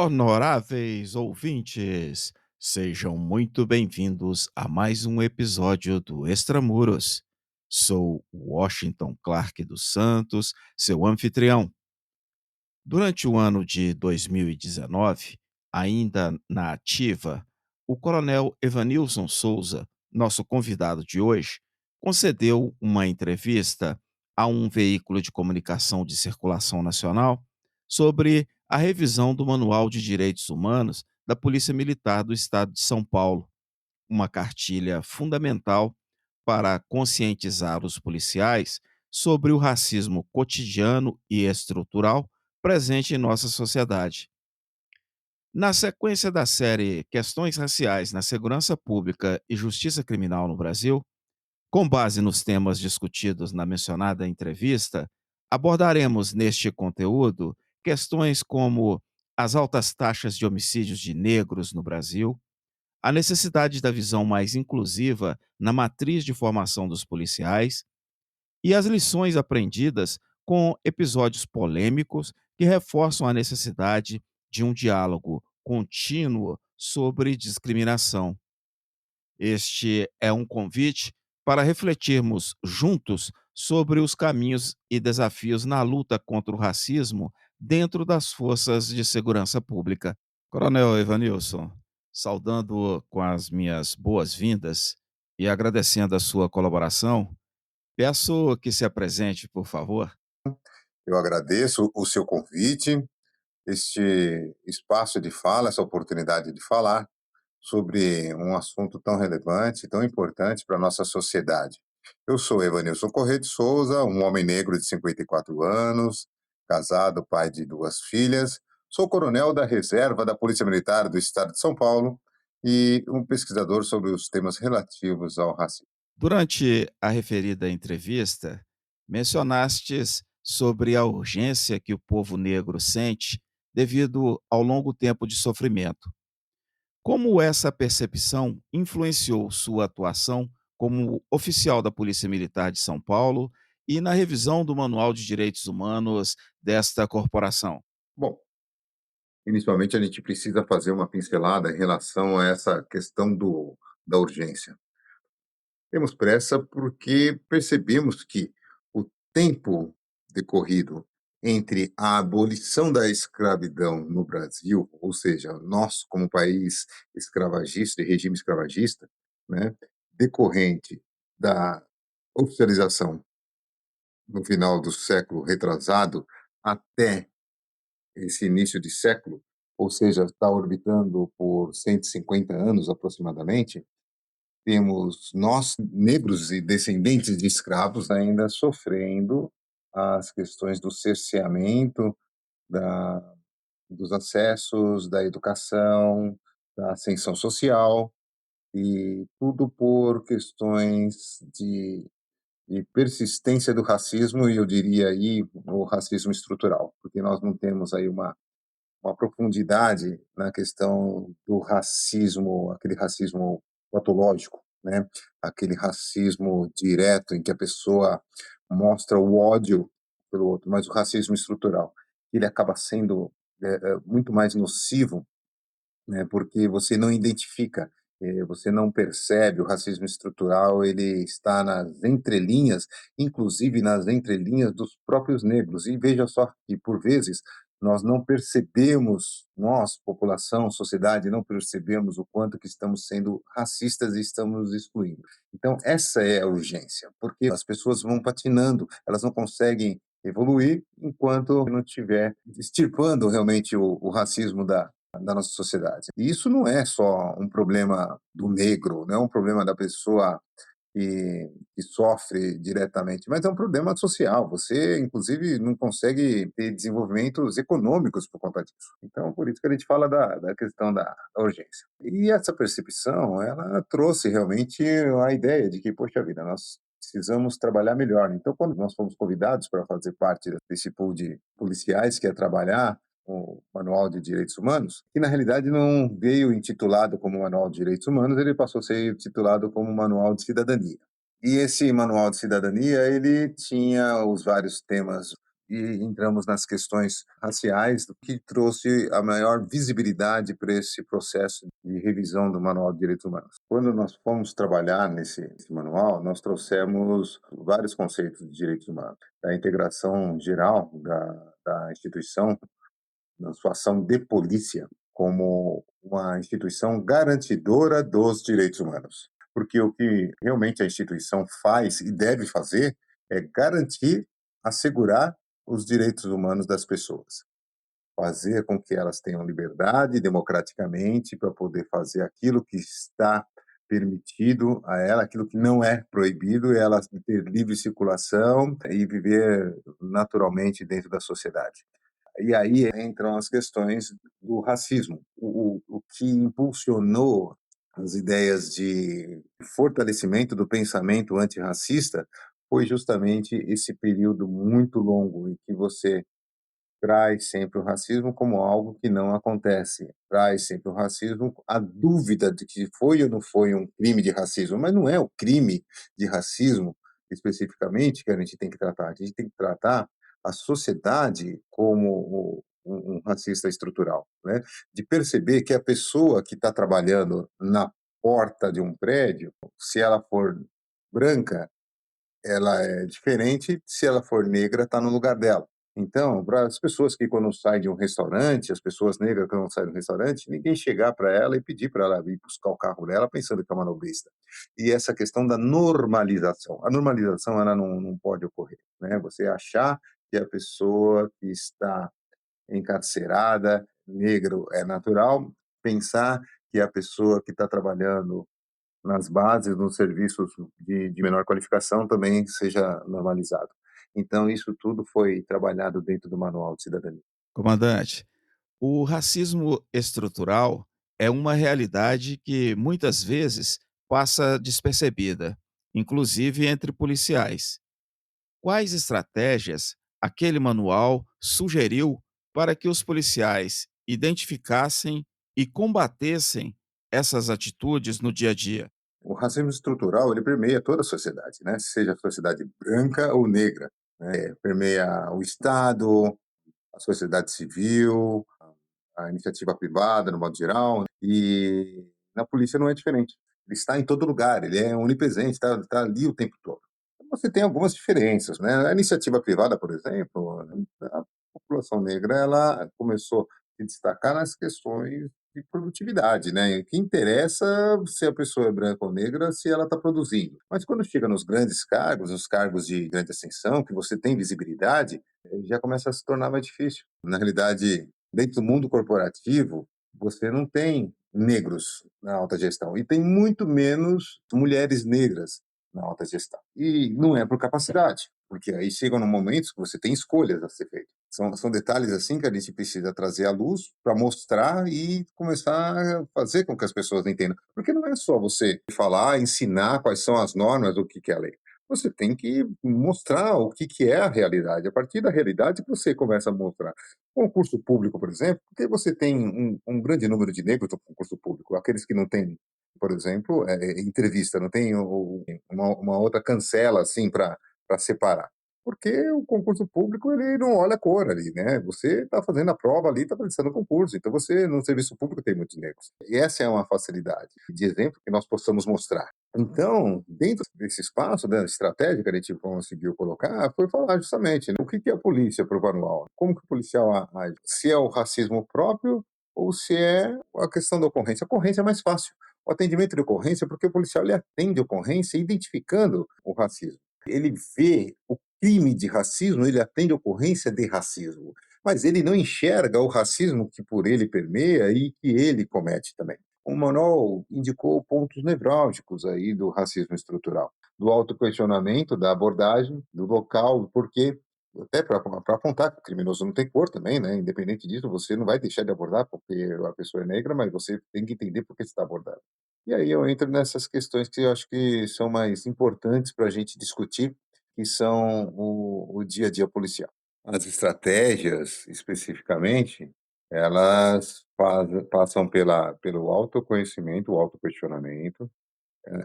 Honoráveis ouvintes, sejam muito bem-vindos a mais um episódio do Extramuros. Sou Washington Clark dos Santos, seu anfitrião. Durante o ano de 2019, ainda na ativa, o coronel Evanilson Souza, nosso convidado de hoje, concedeu uma entrevista a um veículo de comunicação de circulação nacional sobre a revisão do Manual de Direitos Humanos da Polícia Militar do Estado de São Paulo, uma cartilha fundamental para conscientizar os policiais sobre o racismo cotidiano e estrutural presente em nossa sociedade. Na sequência da série Questões Raciais na Segurança Pública e Justiça Criminal no Brasil, com base nos temas discutidos na mencionada entrevista, abordaremos neste conteúdo questões como as altas taxas de homicídios de negros no Brasil, a necessidade da visão mais inclusiva na matriz de formação dos policiais e as lições aprendidas com episódios polêmicos que reforçam a necessidade de um diálogo contínuo sobre discriminação. Este é um convite para refletirmos juntos sobre os caminhos e desafios na luta contra o racismo dentro das forças de segurança pública. Coronel Evanilson, saudando com as minhas boas-vindas e agradecendo a sua colaboração, peço que se apresente, por favor. Eu agradeço o seu convite, este espaço de fala, essa oportunidade de falar sobre um assunto tão relevante, tão importante para a nossa sociedade. Eu sou Evanilson Corrêa de Souza, um homem negro de 54 anos, casado, pai de duas filhas. Sou coronel da reserva da Polícia Militar do Estado de São Paulo e um pesquisador sobre os temas relativos ao racismo. Durante a referida entrevista, mencionastes sobre a urgência que o povo negro sente devido ao longo tempo de sofrimento. Como essa percepção influenciou sua atuação como oficial da Polícia Militar de São Paulo e na revisão do Manual de Direitos Humanos desta corporação? Bom, inicialmente a gente precisa fazer uma pincelada em relação a essa questão da urgência. Temos pressa porque percebemos que o tempo decorrido entre a abolição da escravidão no Brasil, ou seja, nós como país escravagista e regime escravagista, né, decorrente da oficialização no final do século retrasado até esse início de século, ou seja, está orbitando por 150 anos aproximadamente. Temos nós, negros e descendentes de escravos, ainda sofrendo as questões do cerceamento da dos acessos, da educação, da ascensão social, e tudo por questões de persistência do racismo, e eu diria aí o racismo estrutural, porque nós não temos aí uma profundidade na questão do racismo, aquele racismo patológico, né? Aquele racismo direto em que a pessoa mostra o ódio pelo outro, mas o racismo estrutural, ele acaba sendo muito mais nocivo, né? Porque você não identifica, você não percebe o racismo estrutural, ele está nas entrelinhas, inclusive nas entrelinhas dos próprios negros. E veja só que, por vezes, nós não percebemos, nós, população, sociedade, não percebemos o quanto que estamos sendo racistas e estamos nos excluindo. Então, essa é a urgência, porque as pessoas vão patinando, elas não conseguem evoluir enquanto não estiver extirpando realmente o racismo da nossa sociedade. E isso não é só um problema do negro, não é um problema da pessoa que sofre diretamente, mas é um problema social. Você, inclusive, não consegue ter desenvolvimentos econômicos por conta disso. Então, por isso que a gente fala da questão da urgência. E essa percepção, ela trouxe realmente a ideia de que, poxa vida, nós precisamos trabalhar melhor. Então, quando nós fomos convidados para fazer parte desse pool de policiais que ia trabalhar o Manual de Direitos Humanos, que na realidade não veio intitulado como Manual de Direitos Humanos, ele passou a ser intitulado como Manual de Cidadania. E esse Manual de Cidadania, ele tinha os vários temas e entramos nas questões raciais, o que trouxe a maior visibilidade para esse processo de revisão do Manual de Direitos Humanos. Quando nós fomos trabalhar nesse manual, nós trouxemos vários conceitos de direitos humanos, da integração geral da instituição na sua ação de polícia como uma instituição garantidora dos direitos humanos. Porque o que realmente a instituição faz e deve fazer é garantir, assegurar os direitos humanos das pessoas. Fazer com que elas tenham liberdade democraticamente para poder fazer aquilo que está permitido a ela, aquilo que não é proibido, elas ter livre circulação e viver naturalmente dentro da sociedade. E aí entram as questões do racismo. O que impulsionou as ideias de fortalecimento do pensamento antirracista foi justamente esse período muito longo em que você traz sempre o racismo como algo que não acontece, traz sempre o racismo, a dúvida de que foi ou não foi um crime de racismo, mas não é o crime de racismo especificamente que a gente tem que tratar, a gente tem que tratar a sociedade como um racista estrutural, né? De perceber que a pessoa que está trabalhando na porta de um prédio, se ela for branca, ela é diferente, se ela for negra, está no lugar dela. Então, para as pessoas que quando saem de um restaurante, as pessoas negras que quando saem de um restaurante, ninguém chegar para ela e pedir para ela vir buscar o carro dela pensando que é uma manobrista. E essa questão da normalização. A normalização ela não pode ocorrer, né? Você achar que a pessoa que está encarcerada, negro, é natural, pensar que a pessoa que está trabalhando nas bases, nos serviços de menor qualificação também seja normalizado. Então isso tudo foi trabalhado dentro do Manual de Cidadania. Comandante, o racismo estrutural é uma realidade que muitas vezes passa despercebida, inclusive entre policiais. Quais estratégias aquele manual sugeriu para que os policiais identificassem e combatessem essas atitudes no dia a dia? O racismo estrutural, ele permeia toda a sociedade, né? Seja a sociedade branca ou negra, né? Permeia o Estado, a sociedade civil, a iniciativa privada, no modo geral, e na polícia não é diferente. Ele está em todo lugar, ele é onipresente, está ali o tempo todo. Você tem algumas diferenças, né? A iniciativa privada, por exemplo, a população negra, ela começou a se destacar nas questões de produtividade, né? O que interessa se a pessoa é branca ou negra, se ela está produzindo. Mas quando chega nos grandes cargos, nos cargos de grande ascensão, que você tem visibilidade, já começa a se tornar mais difícil. Na realidade, dentro do mundo corporativo, você não tem negros na alta gestão e tem muito menos mulheres negras na alta gestão. E não é por capacidade, porque aí chegam num momento que você tem escolhas a ser feitas. São detalhes assim que a gente precisa trazer à luz para mostrar e começar a fazer com que as pessoas entendam. Porque não é só você falar, ensinar quais são as normas, o que é a lei. Você tem que mostrar o que é a realidade. A partir da realidade que você começa a mostrar. Concurso público, por exemplo, porque você tem um grande número de negros no concurso público, aqueles que não têm, por exemplo, entrevista, não tem uma outra cancela assim para separar. Porque o concurso público ele não olha a cor ali, né? Você está fazendo a prova ali, está prestando o concurso. Então você, no serviço público, tem muitos negros. E essa é uma facilidade de exemplo que nós possamos mostrar. Então, dentro desse espaço, da estratégia que a gente conseguiu colocar, foi falar justamente, né, o que é a polícia para o manual, como que o policial age, se é o racismo próprio ou se é a questão da ocorrência. A ocorrência é mais fácil. O atendimento de ocorrência, porque o policial ele atende a ocorrência identificando o racismo. Ele vê o crime de racismo, ele atende a ocorrência de racismo, mas ele não enxerga o racismo que por ele permeia e que ele comete também. O manual indicou pontos nevrálgicos aí do racismo estrutural, do autoquestionamento, da abordagem, do local, do porquê, até para apontar que o criminoso não tem cor também, né? Independente disso, você não vai deixar de abordar porque a pessoa é negra, mas você tem que entender por que você está abordando. E aí eu entro nessas questões que eu acho que são mais importantes para a gente discutir, que são o dia a dia policial. As estratégias, especificamente, elas passam pelo autoconhecimento, o autoquestionamento,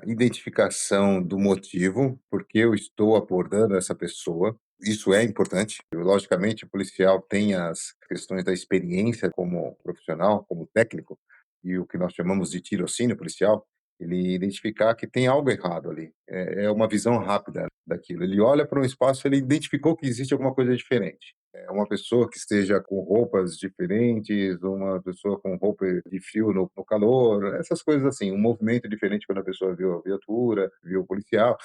identificação do motivo, por que eu estou abordando essa pessoa, Isso é importante. Logicamente, o policial tem as questões da experiência como profissional, como técnico, e o que nós chamamos de tirocínio policial, ele identificar que tem algo errado ali. É uma visão rápida daquilo. Ele olha para um espaço, ele identificou que existe alguma coisa diferente. É uma pessoa que esteja com roupas diferentes, uma pessoa com roupa de frio no calor, essas coisas assim, um movimento diferente quando a pessoa viu a viatura, viu o policial.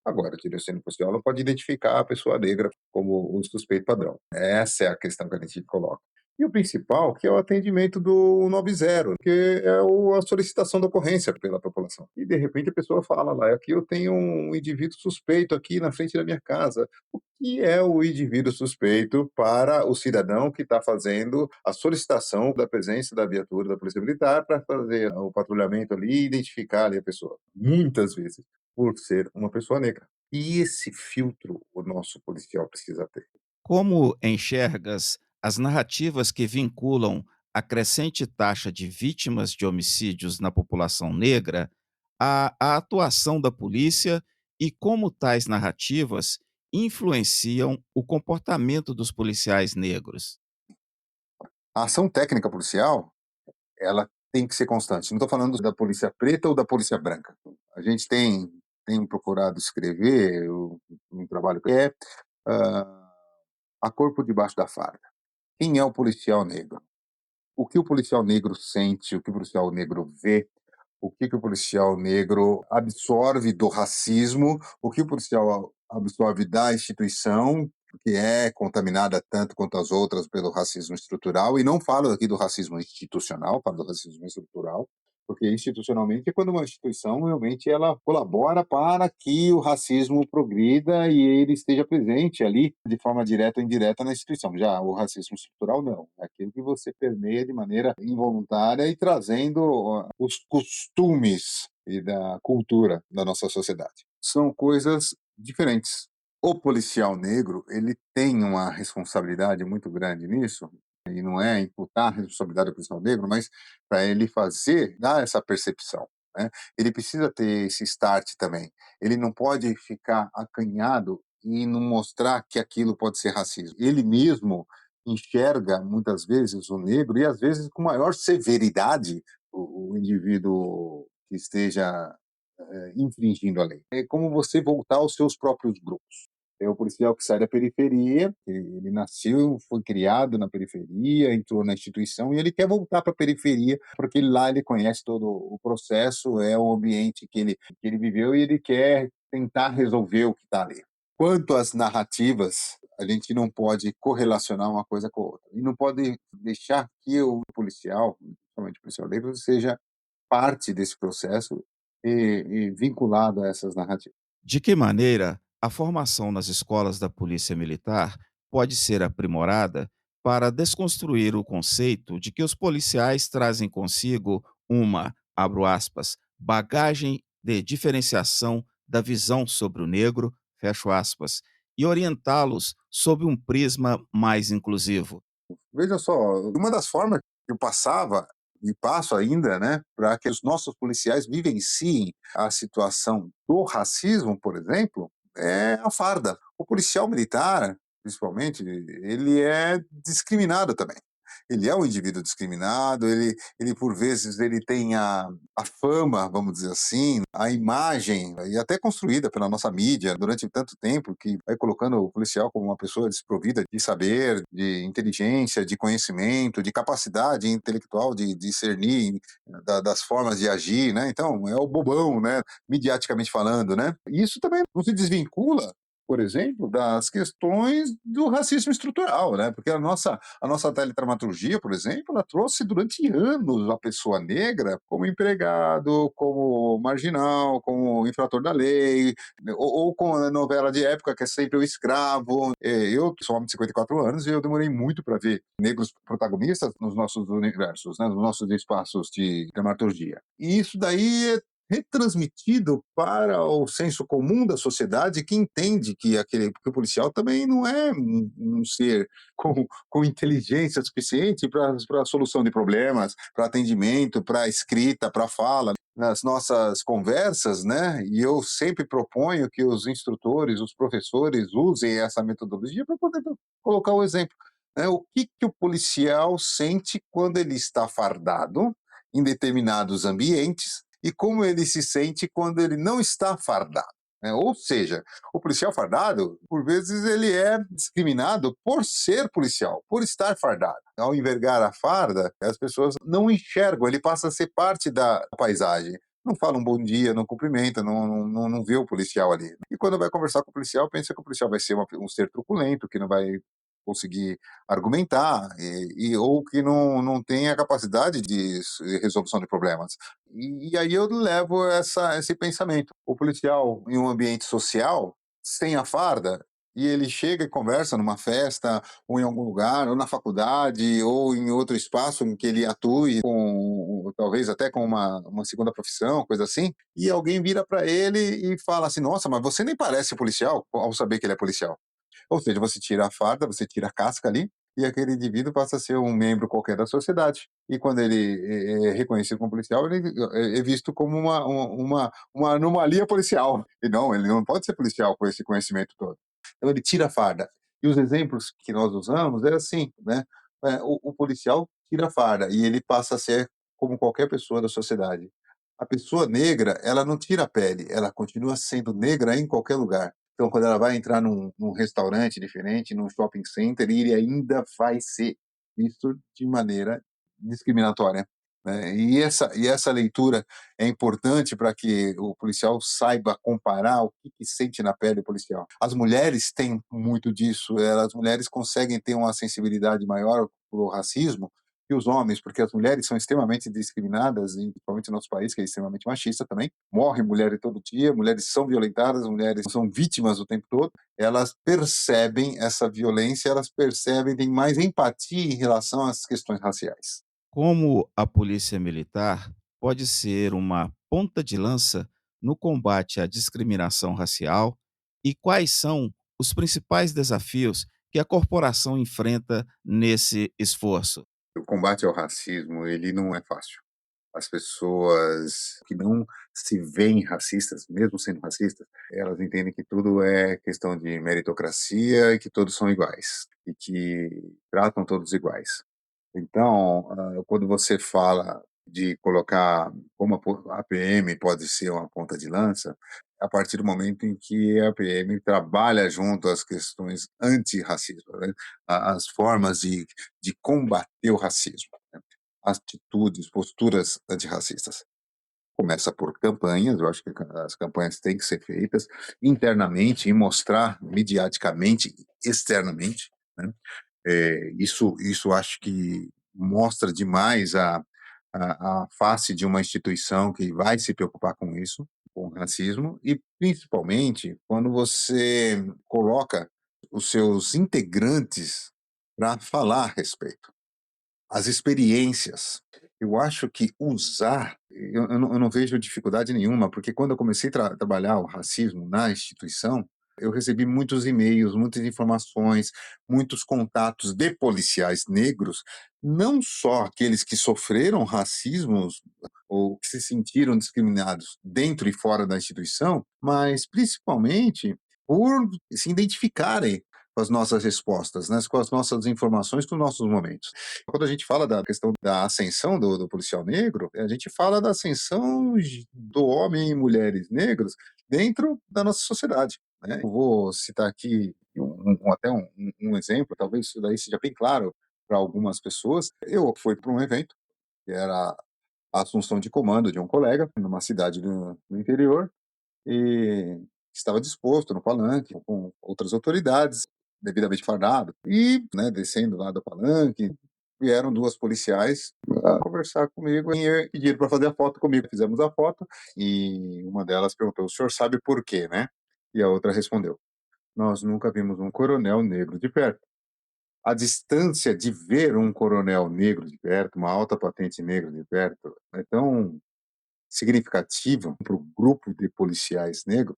Agora, o tirocínio policial não pode identificar a pessoa negra como o suspeito padrão. Essa é a questão que a gente coloca. E o principal, que é o atendimento do 90, que é a solicitação da ocorrência pela população. E, de repente, a pessoa fala lá, aqui eu tenho um indivíduo suspeito aqui na frente da minha casa. O que é o indivíduo suspeito para o cidadão que está fazendo a solicitação da presença da viatura da Polícia Militar para fazer o patrulhamento ali e identificar ali a pessoa? Muitas vezes por ser uma pessoa negra. E esse filtro o nosso policial precisa ter. Como enxergas as narrativas que vinculam a crescente taxa de vítimas de homicídios na população negra à atuação da polícia e como tais narrativas influenciam o comportamento dos policiais negros? A ação técnica policial, ela tem que ser constante. Não estou falando da polícia preta ou da polícia branca. A gente tem procurado escrever um trabalho que é ah, a corpo debaixo da farda. Quem é o policial negro? O que o policial negro sente, o que o policial negro vê, o que o policial negro absorve do racismo, o que o policial absorve da instituição, que é contaminada tanto quanto as outras pelo racismo estrutural, e não falo aqui do racismo institucional, falo do racismo estrutural, porque institucionalmente é quando uma instituição realmente ela colabora para que o racismo progrida e ele esteja presente ali de forma direta ou indireta na instituição. Já o racismo estrutural não, é aquilo que você permeia de maneira involuntária e trazendo os costumes e da cultura da nossa sociedade. São coisas diferentes. O policial negro, ele tem uma responsabilidade muito grande nisso, e não é imputar a responsabilidade ao policial negro, mas para ele fazer, dar essa percepção, né? Ele precisa ter esse start também. Ele não pode ficar acanhado e não mostrar que aquilo pode ser racismo. Ele mesmo enxerga muitas vezes o negro e às vezes com maior severidade o indivíduo que esteja infringindo a lei. É como você voltar aos seus próprios grupos. É o policial que sai da periferia, ele nasceu, foi criado na periferia, entrou na instituição e ele quer voltar para a periferia, porque lá ele conhece todo o processo, é o ambiente que ele viveu e ele quer tentar resolver o que está ali. Quanto às narrativas, a gente não pode correlacionar uma coisa com a outra. E não pode deixar que o policial, principalmente o policial negro, seja parte desse processo e vinculado a essas narrativas. De que maneira a formação nas escolas da Polícia Militar pode ser aprimorada para desconstruir o conceito de que os policiais trazem consigo uma, abro aspas, bagagem de diferenciação da visão sobre o negro, fecho aspas, e orientá-los sob um prisma mais inclusivo? Veja só, uma das formas que eu passava e passo ainda, né, para que os nossos policiais vivenciem a situação do racismo, por exemplo, é a farda. O policial militar, principalmente, ele é discriminado também. Ele é um indivíduo discriminado, ele por vezes ele tem a fama, vamos dizer assim, a imagem, e até construída pela nossa mídia durante tanto tempo, que vai colocando o policial como uma pessoa desprovida de saber, de inteligência, de conhecimento, de capacidade intelectual de discernir das formas de agir, né? Então, é o bobão, né? Midiaticamente falando, né? E isso também não se desvincula, por exemplo, das questões do racismo estrutural, né? Porque a nossa teledramaturgia, por exemplo, ela trouxe durante anos a pessoa negra como empregado, como marginal, como infrator da lei, ou com a novela de época que é sempre o escravo. Eu sou homem de 54 anos e eu demorei muito para ver negros protagonistas nos nossos universos, né? Nos nossos espaços de dramaturgia. E isso daí é retransmitido para o senso comum da sociedade que entende que o policial também não é um ser com inteligência suficiente para a solução de problemas, para atendimento, para escrita, para fala. nas nossas conversas, né? E eu sempre proponho que os instrutores, os professores usem essa metodologia para poder colocar o exemplo, né? O que que o policial sente quando ele está fardado em determinados ambientes e como ele se sente quando ele não está fardado, né? Ou seja, o policial fardado, por vezes, ele é discriminado por ser policial, por estar fardado. Ao envergar a farda, as pessoas não enxergam, ele passa a ser parte da paisagem. Não fala um bom dia, não cumprimenta, não vê o policial ali. E quando vai conversar com o policial, pensa que o policial vai ser um ser truculento, que não vai conseguir argumentar, ou que não tem a capacidade de resolução de problemas. E aí eu levo esse pensamento. O policial, em um ambiente social, sem a farda, e ele chega e conversa numa festa, ou em algum lugar, ou na faculdade, ou em outro espaço em que ele atue, talvez até com uma segunda profissão, coisa assim, e alguém vira para ele e fala assim: Nossa, mas você nem parece policial, ao saber que ele é policial. Ou seja, você tira a farda, você tira a casca ali, e aquele indivíduo passa a ser um membro qualquer da sociedade. E quando ele é reconhecido como policial, ele é visto como uma anomalia policial. E não, ele não pode ser policial com esse conhecimento todo. Então ele tira a farda. E os exemplos que nós usamos é assim, né? O policial tira a farda e ele passa a ser como qualquer pessoa da sociedade. A pessoa negra, ela não tira a pele, ela continua sendo negra em qualquer lugar. Então, quando ela vai entrar num restaurante diferente, num shopping center, ele ainda vai ser visto de maneira discriminatória, né? E essa leitura é importante para que o policial saiba comparar o que sente na pele do policial. As mulheres têm muito disso, as mulheres conseguem ter uma sensibilidade maior para o racismo que os homens, porque as mulheres são extremamente discriminadas, principalmente no nosso país, que é extremamente machista também. Morrem mulheres todo dia, mulheres são violentadas, mulheres são vítimas o tempo todo. Elas percebem essa violência, elas percebem, têm mais empatia em relação às questões raciais. Como a polícia militar pode ser uma ponta de lança no combate à discriminação racial e quais são os principais desafios que a corporação enfrenta nesse esforço? O combate ao racismo, ele não é fácil. As pessoas que não se veem racistas, mesmo sendo racistas, elas entendem que tudo é questão de meritocracia e que todos são iguais e que tratam todos iguais. Então, quando você fala de colocar como a PM pode ser uma ponta de lança, a partir do momento em que a PM trabalha junto às questões antirracismo, né? As formas de combater o racismo, né? Atitudes, posturas antirracistas. Começa por campanhas, eu acho que as campanhas têm que ser feitas internamente e mostrar mediaticamente, externamente, né? Isso acho que mostra demais a face de uma instituição que vai se preocupar com isso, com o racismo, e principalmente quando você coloca os seus integrantes para falar a respeito. As experiências. Eu acho que usar, eu não vejo dificuldade nenhuma, porque quando eu comecei a trabalhar o racismo na instituição, eu recebi muitos e-mails, muitas informações, muitos contatos de policiais negros, não só aqueles que sofreram racismos ou que se sentiram discriminados dentro e fora da instituição, mas principalmente por se identificarem com as nossas respostas, né, com as nossas informações, com os nossos momentos. Quando a gente fala da questão da ascensão do policial negro, a gente fala da ascensão do homem e mulheres negros dentro da nossa sociedade, né? Eu vou citar aqui até um exemplo, talvez isso daí seja bem claro para algumas pessoas. Eu fui para um evento que era a assunção de comando de um colega numa cidade do interior e estava disposto no palanque com outras autoridades, devidamente fardado. E, né, descendo lá do palanque, vieram duas policiais a conversar comigo e pediram para fazer a foto comigo. Fizemos a foto e uma delas perguntou: "O senhor sabe por quê, né?" E a outra respondeu: "Nós nunca vimos um coronel negro de perto." A distância de ver um coronel negro de perto, uma alta patente negra de perto, é tão significativa para o grupo de policiais negros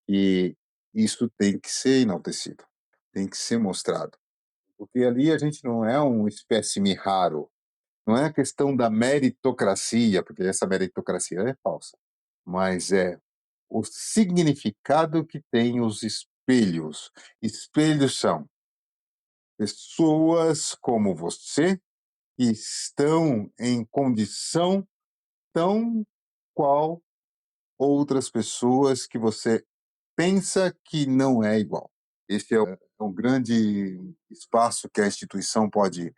e isso tem que ser enaltecido, tem que ser mostrado, porque ali a gente não é um espécime raro, Não é a questão da meritocracia, porque essa meritocracia é falsa, mas é o significado que tem os espelhos. Espelhos são pessoas como você que estão em condição tão qual outras pessoas que você pensa que não é igual. Esse é um grande espaço que a instituição pode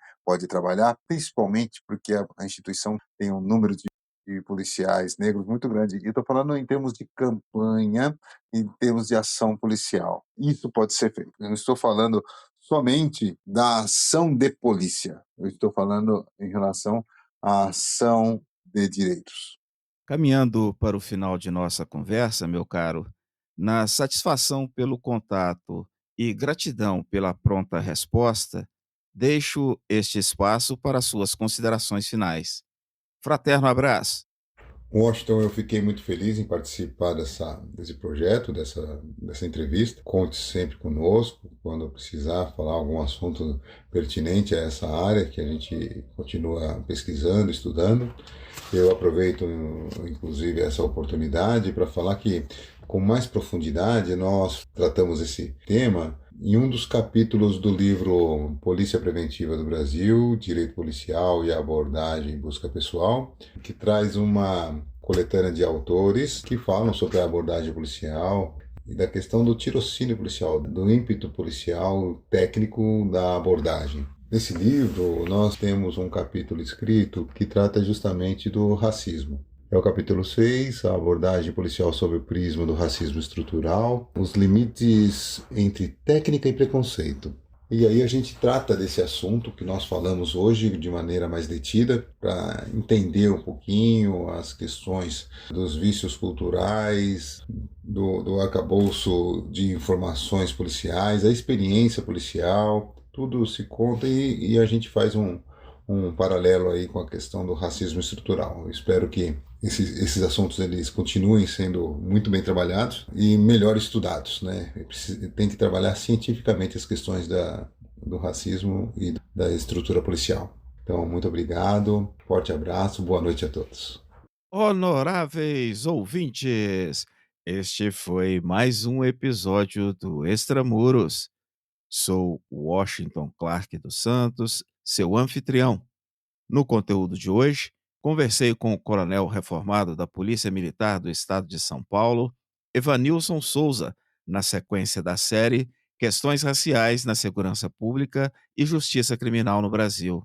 trabalhar, principalmente porque a instituição tem um número de policiais negros muito grande. E estou falando em termos de campanha, em termos de ação policial. Isso pode ser feito. Eu não estou falando somente da ação de polícia, eu estou falando em relação à ação de direitos. Caminhando para o final de nossa conversa, meu caro, na satisfação pelo contato e gratidão pela pronta resposta, deixo este espaço para suas considerações finais. Fraterno abraço. Washington, eu fiquei muito feliz em participar desse projeto, dessa entrevista. Conte sempre conosco quando precisar falar algum assunto pertinente a essa área que a gente continua pesquisando, estudando. Eu aproveito, inclusive, essa oportunidade para falar que, com mais profundidade, nós tratamos esse tema em um dos capítulos do livro Polícia Preventiva do Brasil, Direito Policial e a Abordagem em Busca Pessoal, que traz uma coletânea de autores que falam sobre a abordagem policial e da questão do tirocínio policial, do ímpeto policial técnico da abordagem. Nesse livro, nós temos um capítulo escrito que trata justamente do racismo. É o capítulo 6, a abordagem policial sob o prisma do racismo estrutural, os limites entre técnica e preconceito. E aí a gente trata desse assunto que nós falamos hoje de maneira mais detida, para entender um pouquinho as questões dos vícios culturais, do arcabouço de informações policiais, a experiência policial, tudo se conta e a gente faz um paralelo aí com a questão do racismo estrutural. Eu espero que esses assuntos eles continuem sendo muito bem trabalhados e melhor estudados, né? Tem que trabalhar cientificamente as questões do racismo e da estrutura policial. Então, muito obrigado, forte abraço, boa noite a todos. Honoráveis ouvintes, este foi mais um episódio do Extramuros. Sou Washington Clark dos Santos, seu anfitrião. No conteúdo de hoje, conversei com o coronel reformado da Polícia Militar do Estado de São Paulo, Evanilson Souza, na sequência da série Questões Raciais na Segurança Pública e Justiça Criminal no Brasil.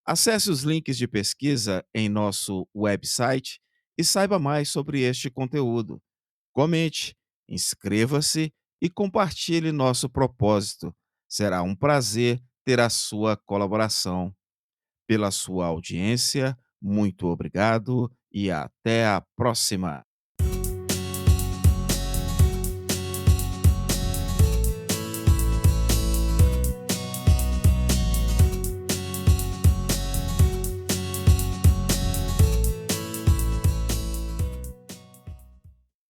Acesse os links de pesquisa em nosso website e saiba mais sobre este conteúdo. Comente, inscreva-se e compartilhe nosso propósito. Será um prazer ter a sua colaboração. Pela sua audiência, muito obrigado e até a próxima.